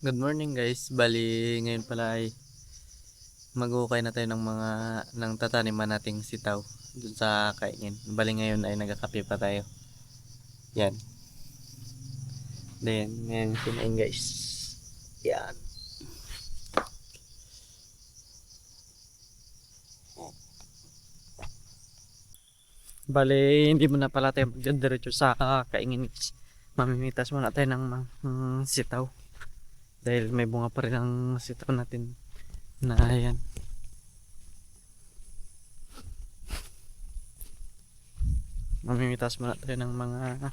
Good morning guys. Bali ngayon pala ay mag-ukay na tayo ng tataniman nating sitaw dun sa kaingin. Bali ngayon ay nagkakape pa tayo. Yan. Then ngayon kinain guys. Yan. Bali hindi mo na pala tayo magdiretso sa kaingin guys. Mamimitas muna tayo ng sitaw. Dahil may bunga pa rin ang sitaw natin na ayan. Mamimitas muna tayo ng mga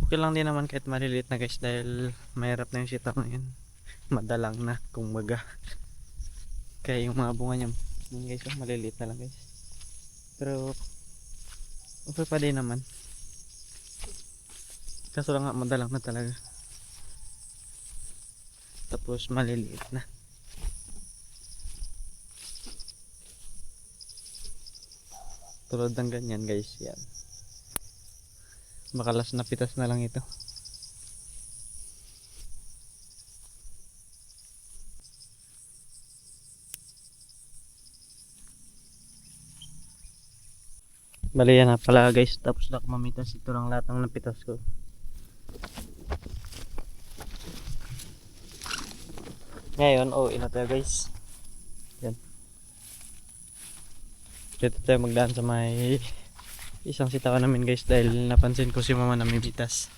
okay lang din naman kahit maliliit na guys dahil mahirap na yung sitaw na yun. Madalang na kung baga. Kaya yung mga bunga niya yun guys, maliliit na lang guys. Pero okay pa din naman. Kaso lang nga madalang na talaga. Tapos maliliit na. Tulad ng ganyan guys, yan. Makalas na pitas na lang ito. Bali yan na pala guys. Tapos na ako mamitas. Ito lang lahat ng napitas ko. Ngayon, ina tayo guys. Yan. Dito tayo magdaan sa may isang sitaw namin guys dahil napansin ko si mama namimitas.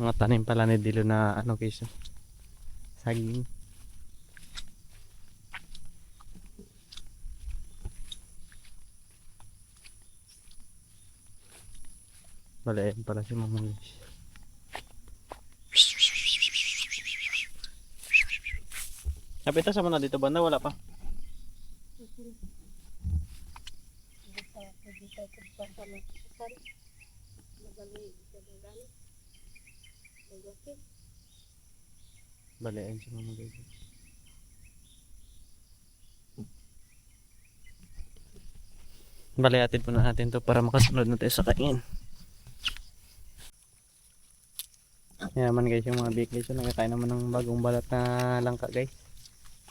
Mga tanim pala ni Dilo na ano guys, saging. Bali ayan pala si mama guys. Napitas mo na dito banda, wala pa. Bali ayan si mama guys. Bali atid muna natin to para makasunod na tayo sa kain. Yaman guys yung mga big guys. Nagkakain naman ng bagong balat na langka guys.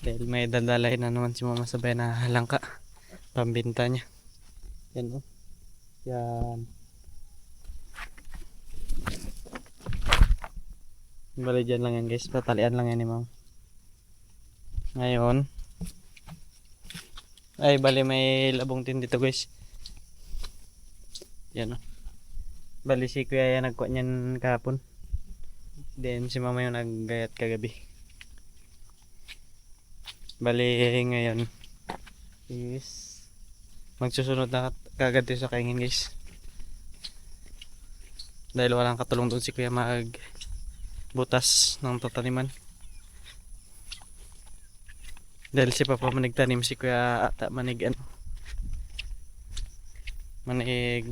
Dahil may dadalay na naman si mama sabay na langka. Pambinta niya. Yan o. Yan. Bali dyan lang yan guys. Tatalian lang yan ni mama. Ngayon. Ay bali may labong tin dito guys. Yan o. Bali si kuya yan nagkuha niyan kahapon. Then si mama yung naggayat kagabi. Bali ngayon is magsusunod na kagad sa kaingin guys. Dahil walang katulong doon si kuya magbutas ng tataniman. Dahil si papa manigtanim, si kuya ata manig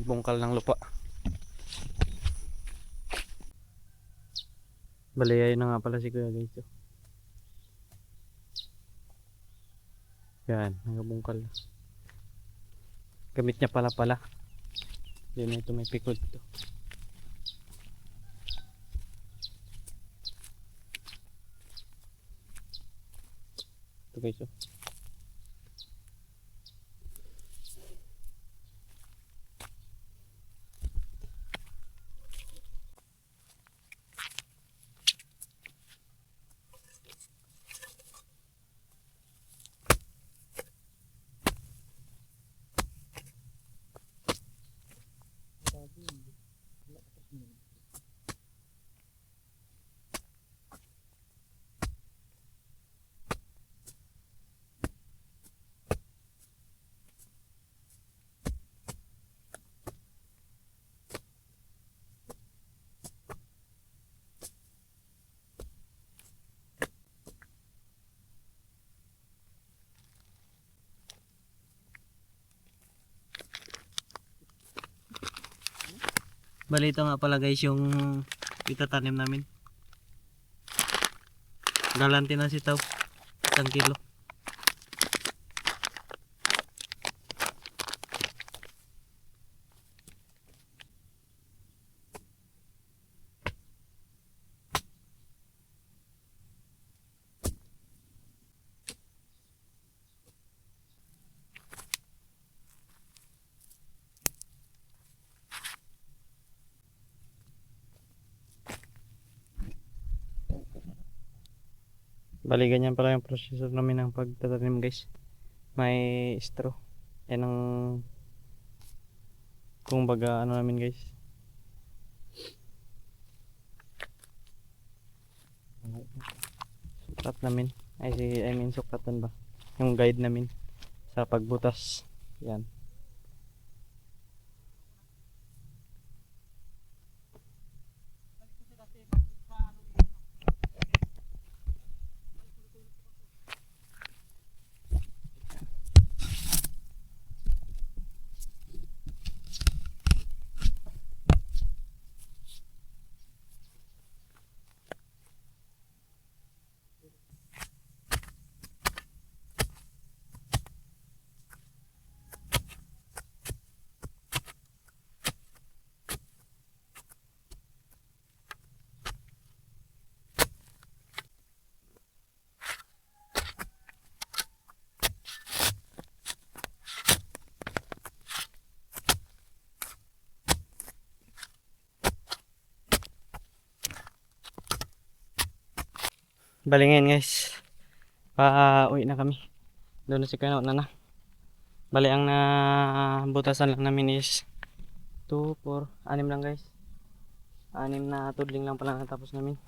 bungkal ng lupa. Bali ayun na nga pala si kuya guys. Yan, nagabungkal. Gamit niya pala. Yan ito may pikod ito. Ito guys oh. Bali ito nga pala guys yung itatanim namin. Galanti na sitaw. 1 kilo. Bali ganyan pala yung proseso namin ng pagtatanim guys. May straw. Yan ang kung baga ano namin guys. Suklat namin. I mean suklatan ba? Yung guide namin sa pagbutas. Yan. Bali ngayon guys, pa-uwi na kami. Doon na si Kuya na. Bali ang nabutasan lang namin is 2, 4, 6 lang guys. 6 na tudling lang pala natapos namin.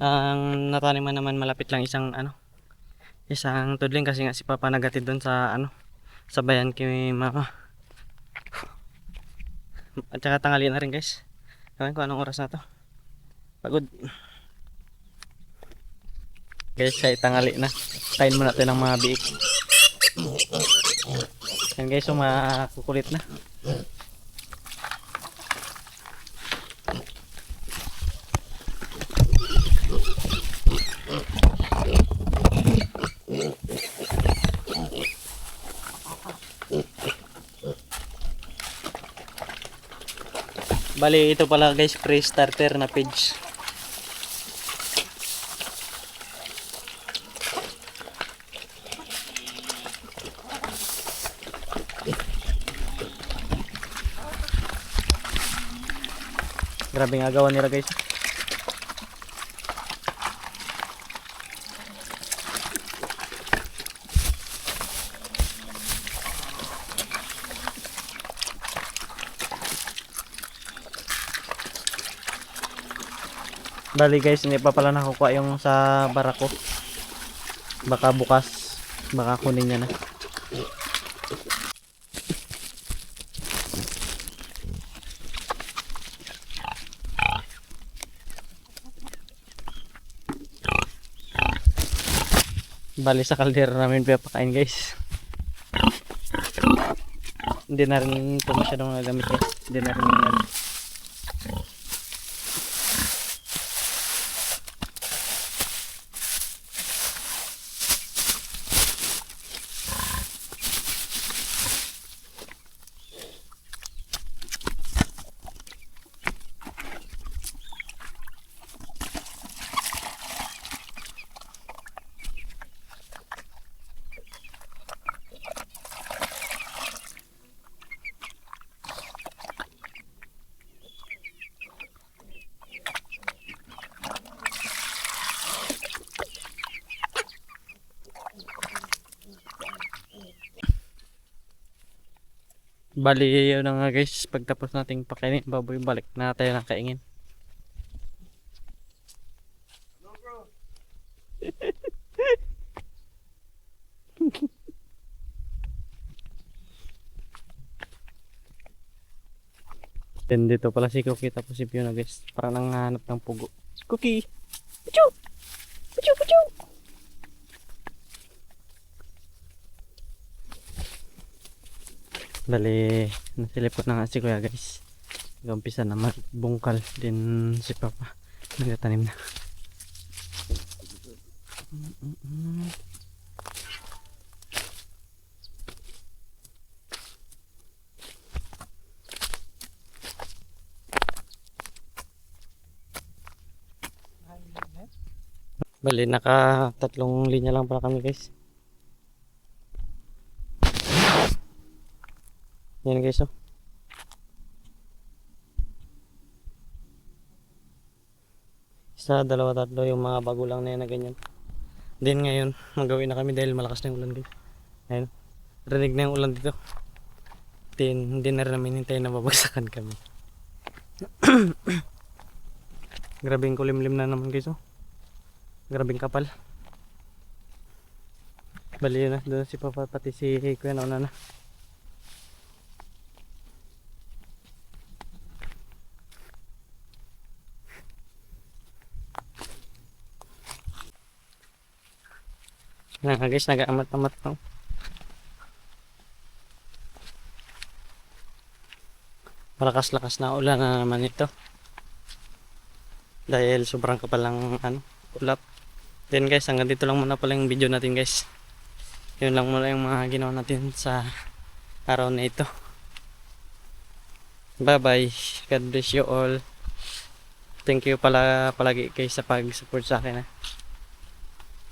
Ang nataniman naman malapit lang isang tudling kasi nga si Papa nagatid doon sa sa bayan kay Mama. At saka tanghali na rin guys. Ewan ko anong oras na to. Pagod. Guys, ay tanghali na. Kain muna tayo ng mga biik. Yan guys, so makukulit na. Bali, ito pala guys, pre-starter na page. Grabe nga gawa nila guys. Bali guys, hindi pa pala nakukuha yung sa barako. Baka bukas, baka kunin niya na. Bali sa kaldero namin pinapakain guys. Hindi na rin ito masyadong nagamit guys. Hindi na rin nagamit. Bali yun na nga guys, pagtapos nating pakainin baboy, balik na tayo ng kaingin. Then dito pala si Cookie, tapos si Fiona guys, parang nanghanap ng pugo. Cookie! Puchu! Puchu! Puchu! Bali, nasilip ko na nga si Kuya guys. Nag-umpisa na magbungkal din si Papa. Nagatanim na. Bali, naka 3 linya lang pala kami guys. Yan guys, oh. Sa dalawa tatlo yung mga bago lang na yan na ganyan. Then ngayon, magawin na kami dahil malakas na yung ulan guys. Ayun, rinig na yung ulan dito. Then, hindi na rin namin hintayin na babagsakan kami. Grabing kulimlim na naman guys oh. Grabing kapal. Bali yun na, doon si Papa pati si Kuya nauna na. Yan nga guys, nag-aamat-amat no. Malakas-lakas na ulan na naman ito. Dahil sobrang kapal ng ulap. Then guys, hanggang dito lang muna pala yung video natin guys. Yun lang muna yung mga ginawa natin sa araw na ito. Bye bye. God bless you all. Thank you palagi guys sa pag-support sa akin.